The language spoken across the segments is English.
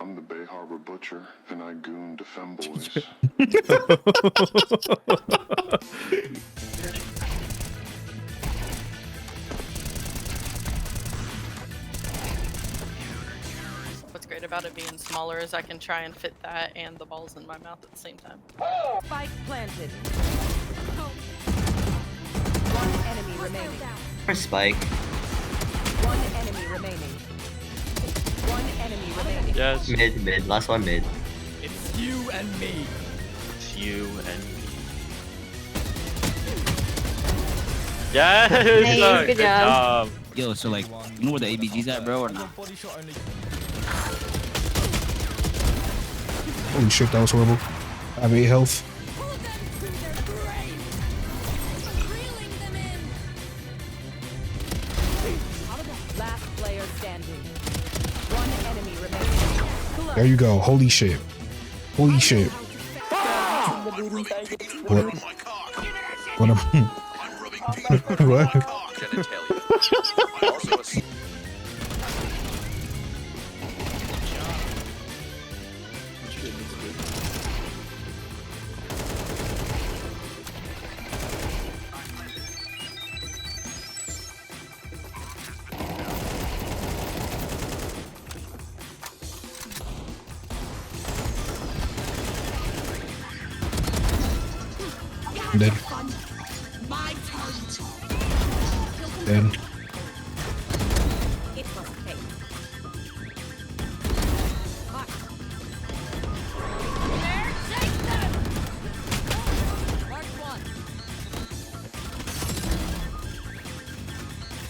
I'm the Bay Harbor Butcher, and I goon femboys. What's great about it being smaller is I can try and fit that and the balls in my mouth at the same time. Spike planted. One enemy remaining. Or Spike. One enemy remaining. One enemy remaining. Yes. Mid. Last one mid. It's you and me. It's you and me. Yes! Hey, good job. Yo, so like, you know where the ABG's at, bro, or not? Holy shit, that was horrible. I have 8 health. Last player standing. One enemy remaining. There you go. Holy shit. Holy shit. What? What am what? I'm dead. Dead.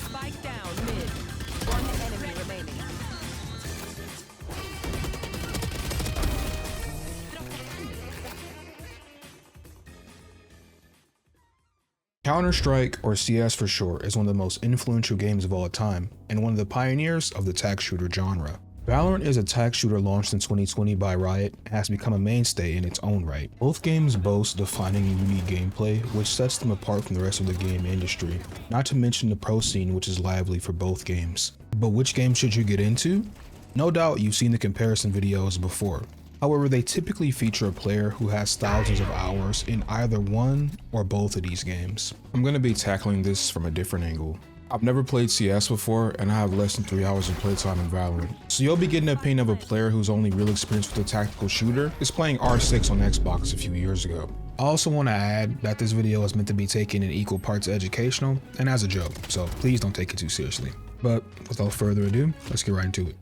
Spike down mid. One enemy remaining. Counterstrike, or CS for short, is one of the most influential games of all time, and one of the pioneers of the tag shooter genre. Valorant is a tag shooter launched in 2020 by Riot and has become a mainstay in its own right. Both games boast defining and unique gameplay, which sets them apart from the rest of the game industry, not to mention the pro scene, which is lively for both games. But which game should you get into? No doubt you've seen the comparison videos before. However, they typically feature a player who has thousands of hours in either one or both of these games. I'm going to be tackling this from a different angle. I've never played CS before, and I have less than 3 hours of playtime in Valorant. So you'll be getting an opinion of a player whose only real experience with a tactical shooter is playing R6 on Xbox a few years ago. I also want to add that this video is meant to be taken in equal parts educational and as a joke, so please don't take it too seriously. But without further ado, let's get right into it.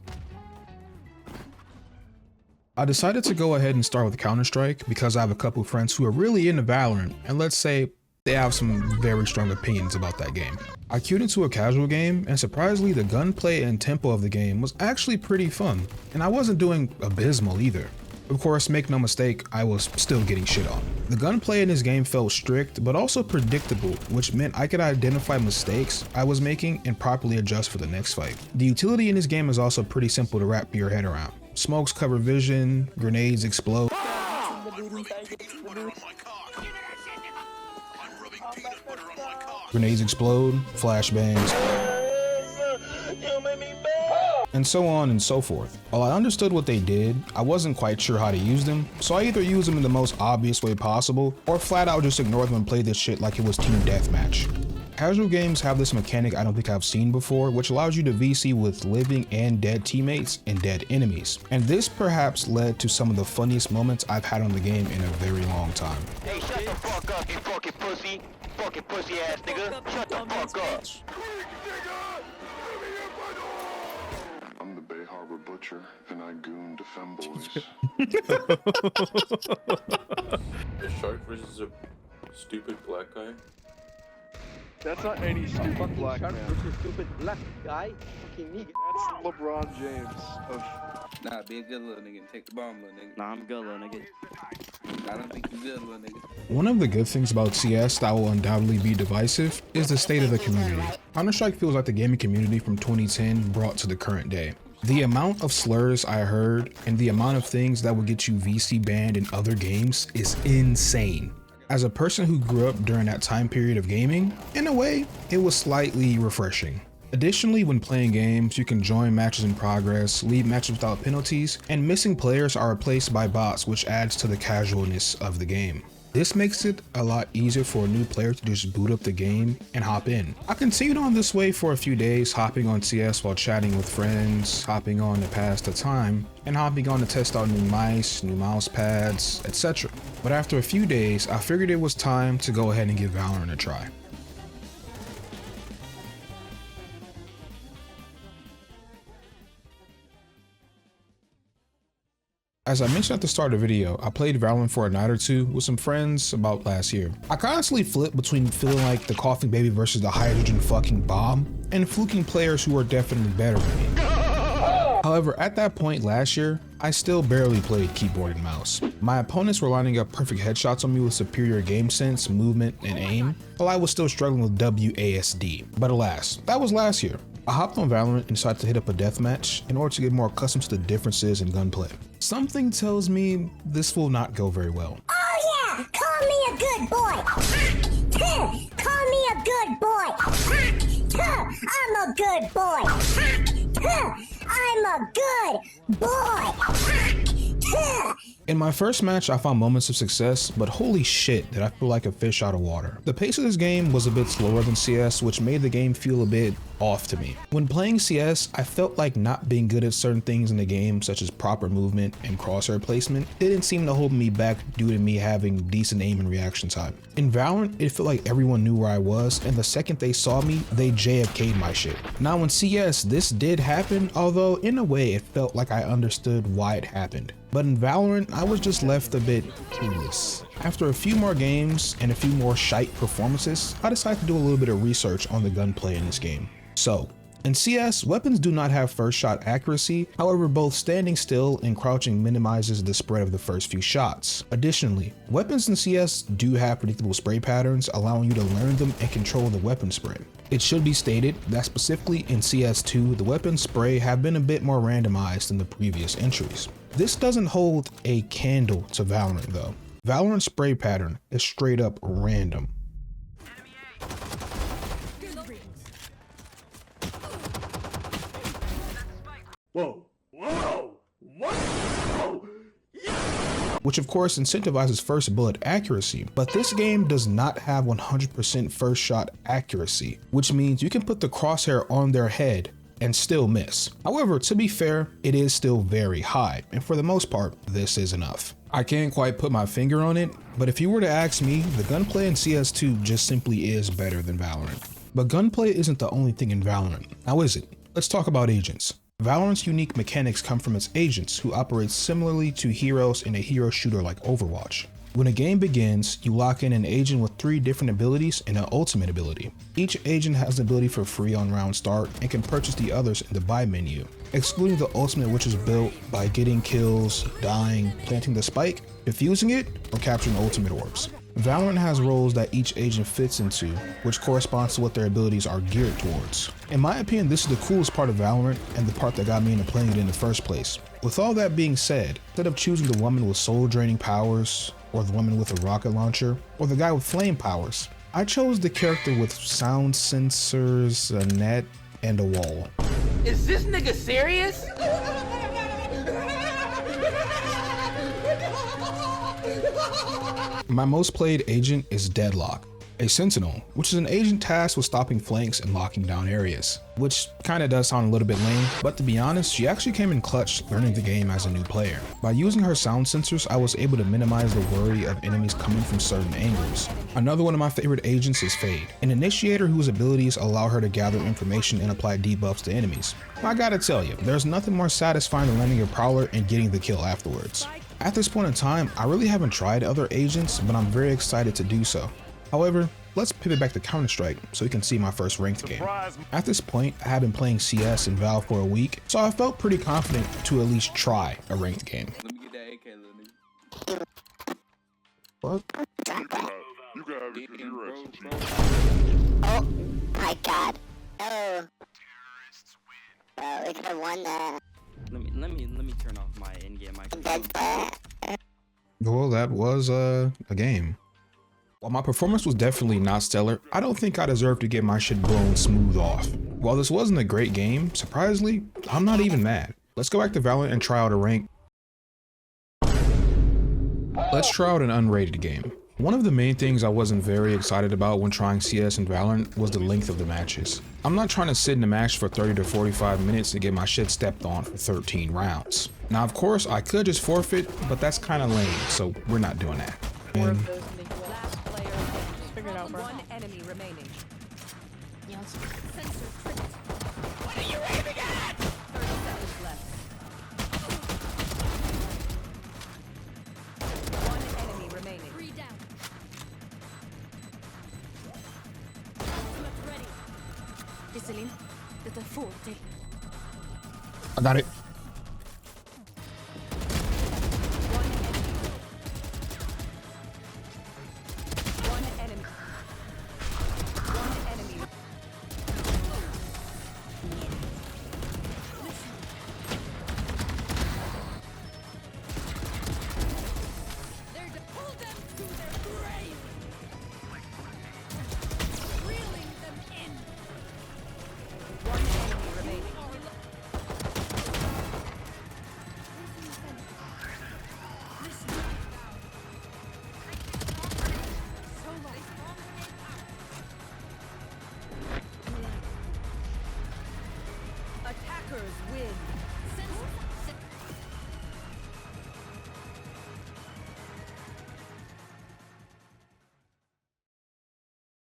I decided to go ahead and start with Counterstrike because I have a couple friends who are really into Valorant, and let's say they have some very strong opinions about that game. I queued into a casual game, and surprisingly the gunplay and tempo of the game was actually pretty fun, and I wasn't doing abysmal either. Of course, make no mistake, I was still getting shit on. The gunplay in this game felt strict, but also predictable, which meant I could identify mistakes I was making and properly adjust for the next fight. The utility in this game is also pretty simple to wrap your head around. Smokes cover vision, grenades explode. Grenades explode, flashbangs, and so on and so forth. While I understood what they did, I wasn't quite sure how to use them, so I either used them in the most obvious way possible, or flat out just ignored them and played this shit like it was team deathmatch. Casual games have this mechanic I don't think I've seen before, which allows you to VC with living and dead teammates and dead enemies. And this perhaps led to some of the funniest moments I've had on the game in a very long time. Hey, shut the fuck up, you fucking pussy. Fucking pussy ass nigga. Shut the fuck up. I'm the Bay Harbor Butcher, and I goon femboys. A shark versus a stupid black guy. That's not any stupid black man. Stupid black guy. Fucking nigga. That's LeBron James of... Nah, be a good little nigga and take the bomb, little nigga. Nah, I'm good, little nigga. I don't think you good, little nigga. One of the good things about CS that will undoubtedly be divisive is the state of the community. Counter-Strike feels like the gaming community from 2010 brought to the current day. The amount of slurs I heard and the amount of things that would get you VC banned in other games is insane. As a person who grew up during that time period of gaming, in a way, it was slightly refreshing. Additionally, when playing games, you can join matches in progress, leave matches without penalties, and missing players are replaced by bots, which adds to the casualness of the game. This makes it a lot easier for a new player to just boot up the game and hop in. I continued on this way for a few days, hopping on CS while chatting with friends, hopping on to pass the time, and hopping on to test out new mice, new mouse pads, etc. But after a few days, I figured it was time to go ahead and give Valorant a try. As I mentioned at the start of the video, I played Valorant for a night or two with some friends about last year. I constantly flip between feeling like the coughing baby versus the hydrogen fucking bomb, and fluking players who are definitely better than me. However, at that point last year, I still barely played keyboard and mouse. My opponents were lining up perfect headshots on me with superior game sense, movement, and aim, while I was still struggling with WASD. But alas, that was last year. I hopped on Valorant and decided to hit up a deathmatch in order to get more accustomed to the differences in gunplay. Something tells me this will not go very well. Oh yeah, call me a good boy. Call me a good boy. I'm a good boy. I'm a good boy. In my first match, I found moments of success, but holy shit did I feel like a fish out of water. The pace of this game was a bit slower than CS, which made the game feel a bit off to me. When playing CS, I felt like not being good at certain things in the game, such as proper movement and crosshair placement, didn't seem to hold me back due to me having decent aim and reaction time. In Valorant, it felt like everyone knew where I was, and the second they saw me, they JFK'd my shit. Now in CS, this did happen, although in a way it felt like I understood why it happened. But in Valorant, I was just left a bit clueless. After a few more games and a few more shite performances, I decided to do a little bit of research on the gunplay in this game. So, in CS, weapons do not have first shot accuracy, however both standing still and crouching minimizes the spread of the first few shots. Additionally, weapons in CS do have predictable spray patterns, allowing you to learn them and control the weapon spread. It should be stated that specifically in CS2, the weapon spray have been a bit more randomized than the previous entries. This doesn't hold a candle to Valorant though. Valorant's spray pattern is straight up random. Whoa. Whoa. What? Whoa. Which of course incentivizes first bullet accuracy, but this game does not have 100% first shot accuracy, which means you can put the crosshair on their head and still miss. However, to be fair, it is still very high, and for the most part, this is enough. I can't quite put my finger on it, but if you were to ask me, the gunplay in CS2 just simply is better than Valorant. But gunplay isn't the only thing in Valorant. Now is it? Let's talk about agents. Valorant's unique mechanics come from its agents, who operate similarly to heroes in a hero shooter like Overwatch. When a game begins, you lock in an agent with 3 different abilities and an ultimate ability. Each agent has the ability for free on round start and can purchase the others in the buy menu, excluding the ultimate, which is built by getting kills, dying, planting the spike, defusing it, or capturing ultimate orbs. Valorant has roles that each agent fits into, which corresponds to what their abilities are geared towards. In my opinion, this is the coolest part of Valorant and the part that got me into playing it in the first place. With all that being said, instead of choosing the woman with soul draining powers, or the woman with a rocket launcher, or the guy with flame powers, I chose the character with sound sensors, a net, and a wall. Is this nigga serious? My most played agent is Deadlock, a sentinel, which is an agent tasked with stopping flanks and locking down areas, which kinda does sound a little bit lame, but to be honest, she actually came in clutch learning the game as a new player. By using her sound sensors, I was able to minimize the worry of enemies coming from certain angles. Another one of my favorite agents is Fade, an initiator whose abilities allow her to gather information and apply debuffs to enemies. I gotta tell you, there's nothing more satisfying than landing a prowler and getting the kill afterwards. At this point in time, I really haven't tried other agents, but I'm very excited to do so. However, let's pivot back to Counterstrike so you can see my first ranked game. At this point, I have been playing CS and Valve for a week, so I felt pretty confident to at least try a ranked game. Let me get that AK, little nigga. What? You gotta have it 'cause you're right. Oh my god. Oh. We could have won that. Let me turn off my in-game mic. Well, that was a game. While my performance was definitely not stellar, I don't think I deserve to get my shit blown smooth off. While this wasn't a great game, surprisingly, I'm not even mad. Let's go back to Valorant and try out a rank. Let's try out an unrated game. One of the main things I wasn't very excited about when trying CS and Valorant was the length of the matches. I'm not trying to sit in a match for 30 to 45 minutes to get my shit stepped on for 13 rounds. Now of course I could just forfeit, but that's kinda lame, so we're not doing that. And Last player standing. Figure it out, bro. One enemy remaining. Yes. What are you aiming at? 30 seconds left. One enemy remaining. I got it. One enemy. One enemy. Pull them to their grave. Reeling them in. One enemy remaining. Attackers win.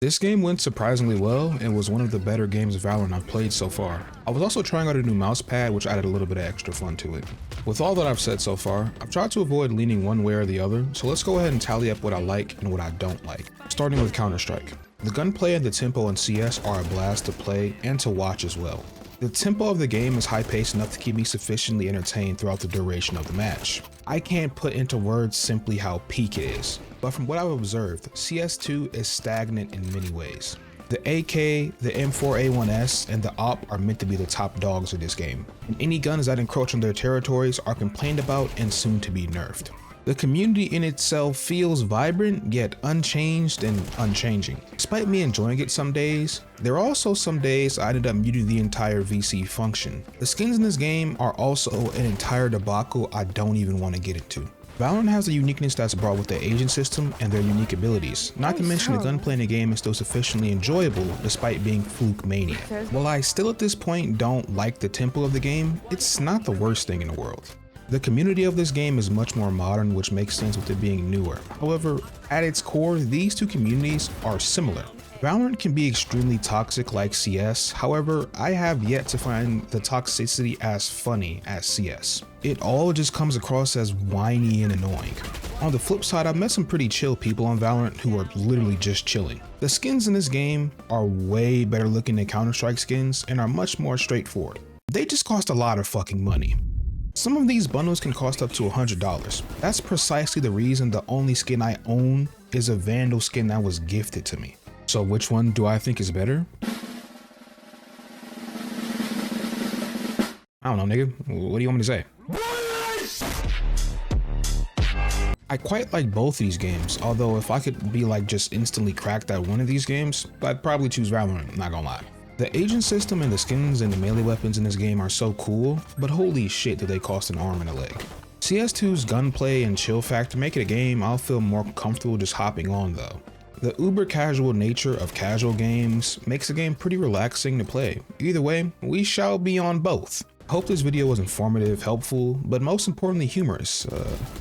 This game went surprisingly well and was one of the better games of Valorant I've played so far. I was also trying out a new mouse pad, which added a little bit of extra fun to it. With all that I've said so far, I've tried to avoid leaning one way or the other, so let's go ahead and tally up what I like and what I don't like. Starting with Counterstrike. The gunplay and the tempo in CS are a blast to play and to watch as well. The tempo of the game is high-paced enough to keep me sufficiently entertained throughout the duration of the match. I can't put into words simply how peak it is, but from what I've observed, CS2 is stagnant in many ways. The AK, the M4A1S, and the AWP are meant to be the top dogs of this game, and any guns that encroach on their territories are complained about and soon to be nerfed. The community in itself feels vibrant, yet unchanged and unchanging. Despite me enjoying it some days, there are also some days I ended up muting the entire VC function. The skins in this game are also an entire debacle I don't even want to get into. Valorant has a uniqueness that's brought with the agent system and their unique abilities, not to mention the gunplay in the game is still sufficiently enjoyable despite being fluke mania. While I still at this point don't like the tempo of the game, it's not the worst thing in the world. The community of this game is much more modern, which makes sense with it being newer. However, at its core, these two communities are similar. Valorant can be extremely toxic like CS, however, I have yet to find the toxicity as funny as CS. It all just comes across as whiny and annoying. On the flip side, I've met some pretty chill people on Valorant who are literally just chilling. The skins in this game are way better looking than Counterstrike skins and are much more straightforward. They just cost a lot of fucking money. Some of these bundles can cost up to $100. That's precisely the reason the only skin I own is a Vandal skin that was gifted to me. So which one do I think is better? I don't know, nigga. What do you want me to say? I quite like both these games, although if I could be like just instantly cracked at one of these games, I'd probably choose Valorant, not gonna lie. The agent system and the skins and the melee weapons in this game are so cool, but holy shit do they cost an arm and a leg. CS2's gunplay and chill factor make it a game I'll feel more comfortable just hopping on though. The uber casual nature of casual games makes the game pretty relaxing to play. Either way, we shall be on both. Hope this video was informative, helpful, but most importantly humorous.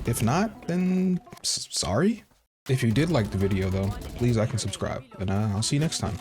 If not, then sorry. If you did like the video though, please like and subscribe, and I'll see you next time.